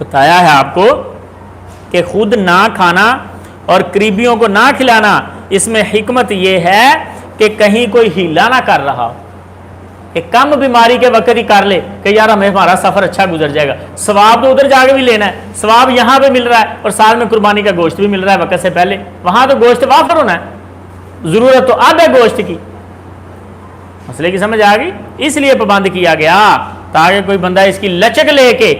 بتایا ہے آپ کو کہ خود نہ کھانا اور قریبیوں کو نہ کھلانا، اس میں حکمت یہ ہے کہ کہیں کوئی ہیلا نہ کر رہا ہو، کہ کم بیماری کے وقت ہی کر لے کہ یار ہمیں ہمارا سفر اچھا گزر جائے گا، ثواب تو ادھر جا کے بھی لینا ہے، ثواب یہاں پہ مل رہا ہے اور ساتھ میں قربانی کا گوشت بھی مل رہا ہے وقت سے پہلے، وہاں تو گوشت وافر ہونا ہے، ضرورت تو اب ہے گوشت کی۔ مسئلے کی سمجھ آ گئی؟ اس لیے پابند کیا گیا تاکہ کوئی بندہ اس کی لچک لے کے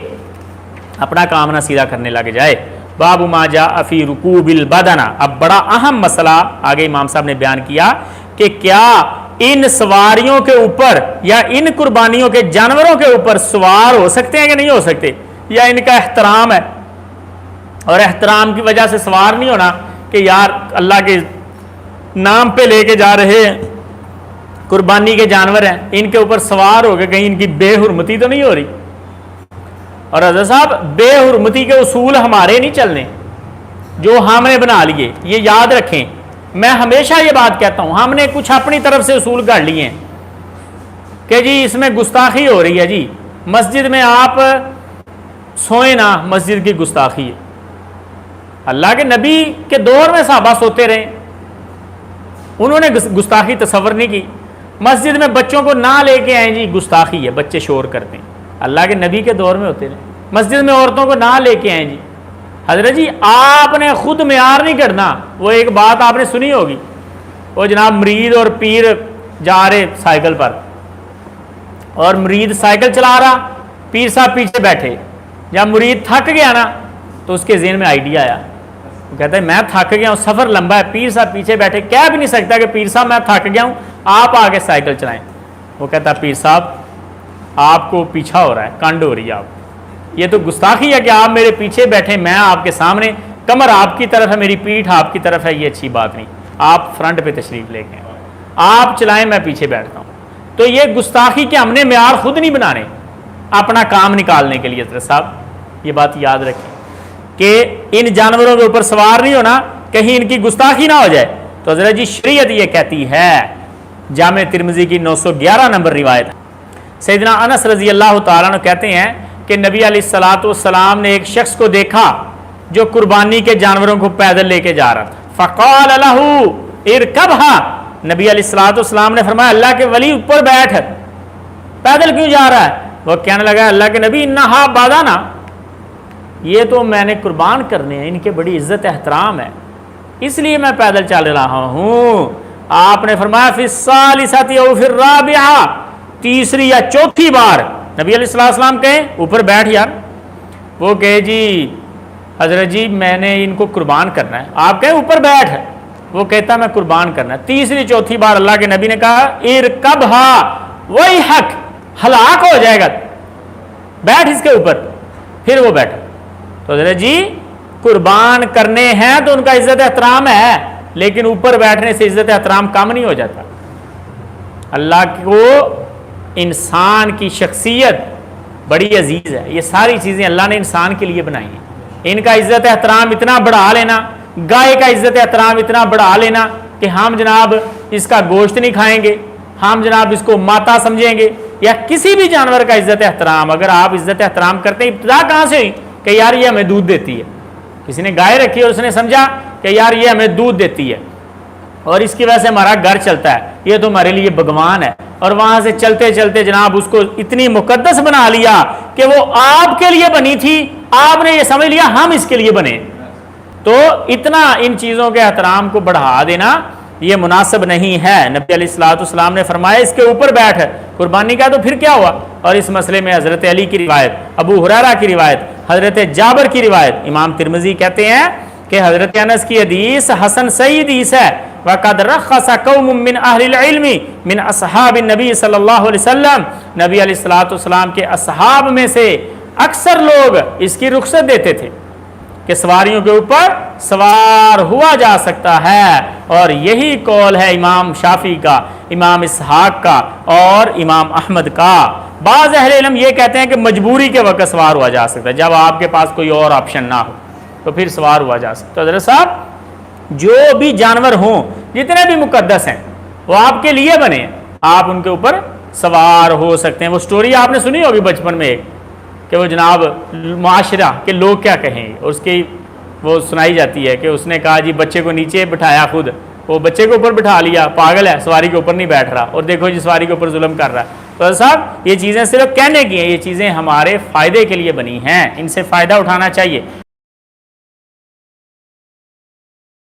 اپنا کام نہ سیدھا کرنے لگ جائے۔ باب ما جاء فی رکوب البدن، اب بڑا اہم مسئلہ آگے امام صاحب نے بیان کیا کہ کیا ان سواریوں کے اوپر یا ان قربانیوں کے جانوروں کے اوپر سوار ہو سکتے ہیں کہ نہیں ہو سکتے، یا ان کا احترام ہے، اور احترام کی وجہ سے سوار نہیں ہونا کہ یار اللہ کے نام پہ لے کے جا رہے ہیں، قربانی کے جانور ہیں، ان کے اوپر سوار ہو کے کہیں ان کی بے حرمتی تو نہیں ہو رہی۔ اور حضرت صاحب بے حرمتی کے اصول ہمارے نہیں چلنے، جو ہم نے بنا لیے، یہ یاد رکھیں، میں ہمیشہ یہ بات کہتا ہوں، ہم نے کچھ اپنی طرف سے اصول گھڑ لیے ہیں کہ جی اس میں گستاخی ہو رہی ہے، جی مسجد میں آپ سوئیں نا، مسجد کی گستاخی ہے۔ اللہ کے نبی کے دور میں صحابہ سوتے رہے، انہوں نے گستاخی تصور نہیں کی۔ مسجد میں بچوں کو نہ لے کے آئیں، جی گستاخی ہے، بچے شور کرتے ہیں، اللہ کے نبی کے دور میں ہوتے رہے۔ مسجد میں عورتوں کو نہ لے کے آئیں، جی حضرت جی آپ نے خود معیار نہیں کرنا۔ وہ ایک بات آپ نے سنی ہوگی، وہ جناب مرید اور پیر جا رہے سائیکل پر، اور مرید سائیکل چلا رہا، پیر صاحب پیچھے بیٹھے۔ جب مرید تھک گیا نا تو اس کے ذہن میں آئیڈیا آیا، وہ کہتا ہے میں تھک گیا ہوں، سفر لمبا ہے، پیر صاحب پیچھے بیٹھے، کہہ بھی نہیں سکتا کہ پیر صاحب میں تھک گیا ہوں، آپ آگے سائیکل چلائیں۔ وہ کہتا ہے پیر صاحب آپ کو پیچھا ہو رہا ہے، کنڈ ہو رہی ہے، آپ یہ تو گستاخی ہے کہ آپ میرے پیچھے بیٹھے، میں آپ کے سامنے، کمر آپ کی طرف ہے، میری پیٹھ آپ کی طرف ہے، یہ اچھی بات نہیں، آپ فرنٹ پہ تشریف لے کے آپ چلائیں، میں پیچھے بیٹھتا ہوں۔ تو یہ گستاخی کہ ہم نے معیار خود نہیں بنانے اپنا کام نکالنے کے لیے۔ حضرت صاحب یہ بات یاد رکھیں کہ ان جانوروں کے اوپر سوار نہیں ہونا، کہیں ان کی گستاخی نہ ہو جائے۔ تو حضرت جی شریعت یہ کہتی ہے، جامع ترمذی کی 911 نمبر روایت ہے، سیدنا انس رضی اللہ تعالیٰ عنہ کہتے ہیں کہ نبی علیہ الصلوۃ والسلام نے ایک شخص کو دیکھا جو قربانی کے جانوروں کو پیدل لے کے جا رہا تھا، فقال له ارکبها، نبی علیہ الصلوۃ والسلام نے فرمایا اللہ کے ولی اوپر بیٹھ، پیدل کیوں جا رہا ہے؟ وہ کہنے لگا اللہ کے نبی انہا بادانا، یہ تو میں نے قربان کرنے ہیں، ان کے بڑی عزت احترام ہے، اس لیے میں پیدل چل رہا ہوں۔ آپ نے فرمایا فی الثالثۃ او فی الرابعہ، تیسری یا چوتھی بار نبی علیہ السلام کہیں اوپر بیٹھ یار، وہ کہے جی حضرت جی میں نے ان کو قربان کرنا ہے، آپ کہیں اوپر بیٹھ، وہ کہتا میں قربان کرنا ہے۔ تیسری چوتھی بار اللہ کے نبی نے کہا ارکبھا ویحک، ہلاک ہو جائے گا، بیٹھ اس کے اوپر، پھر وہ بیٹھا۔ تو حضرت جی قربان کرنے ہیں تو ان کا عزت احترام ہے، لیکن اوپر بیٹھنے سے عزت احترام کم نہیں ہو جاتا۔ اللہ کو انسان کی شخصیت بڑی عزیز ہے، یہ ساری چیزیں اللہ نے انسان کے لیے بنائی ہیں، ان کا عزت احترام اتنا بڑھا لینا، گائے کا عزت احترام اتنا بڑھا لینا کہ ہم جناب اس کا گوشت نہیں کھائیں گے، ہم جناب اس کو ماتا سمجھیں گے، یا کسی بھی جانور کا عزت احترام اگر آپ عزت احترام کرتے ہیں، ابتدا کہاں سے ہوئی کہ یار یہ ہمیں دودھ دیتی ہے، کسی نے گائے رکھی اور اس نے سمجھا کہ یار یہ ہمیں دودھ دیتی ہے اور اس کی وجہ سے ہمارا گھر چلتا ہے، یہ تو ہمارے لیے بھگوان ہے، اور وہاں سے چلتے چلتے جناب اس کو اتنی مقدس بنا لیا کہ وہ آپ کے لیے بنی تھی، آپ نے یہ سمجھ لیا ہم اس کے لیے بنے۔ تو اتنا ان چیزوں کے احترام کو بڑھا دینا یہ مناسب نہیں ہے۔ نبی علیہ الصلوۃ والسلام نے فرمایا اس کے اوپر بیٹھ، قربانی کا تو پھر کیا ہوا؟ اور اس مسئلے میں حضرت علی کی روایت، ابو ہریرہ کی روایت، حضرت جابر کی روایت، امام ترمذی کہتے ہیں کہ حضرت انس کی حدیث حسن صحیح حدیث ہے، وَقَدْ رَخَّصَ قَوْمٌ مِّنْ أَهْلِ الْعِلْمِ مِنْ أَصْحَابِ النَّبِي صلی اللہ علیہ وسلم، نبی علیہ الصلوۃ والسلام کے اصحاب میں سے اکثر لوگ اس کی رخصت دیتے تھے کہ سواریوں کے اوپر سوار ہوا جا سکتا ہے، اور یہی قول ہے امام شافعی کا، امام اسحاق کا اور امام احمد کا۔ بعض اہل علم یہ کہتے ہیں کہ مجبوری کے وقت سوار ہوا جا سکتا ہے، جب آپ کے پاس کوئی اور آپشن نہ ہو تو پھر سوار ہوا جا سکتا ہے۔ حضرت صاحب جو بھی جانور ہوں، جتنے بھی مقدس ہیں، وہ آپ کے لیے بنے، آپ ان کے اوپر سوار ہو سکتے ہیں۔ وہ سٹوری آپ نے سنی ہوگی بچپن میں، ایک کہ وہ جناب معاشرہ کے لوگ کیا کہیں گے، اس کی وہ سنائی جاتی ہے کہ اس نے کہا جی بچے کو نیچے بٹھایا، خود وہ بچے کے اوپر بٹھا لیا، پاگل ہے، سواری کے اوپر نہیں بیٹھ رہا، اور دیکھو جی سواری کے اوپر ظلم کر رہا ہے۔ تو صاحب یہ چیزیں صرف کہنے کی ہیں، یہ چیزیں ہمارے فائدے کے لیے بنی ہیں، ان سے فائدہ اٹھانا چاہیے۔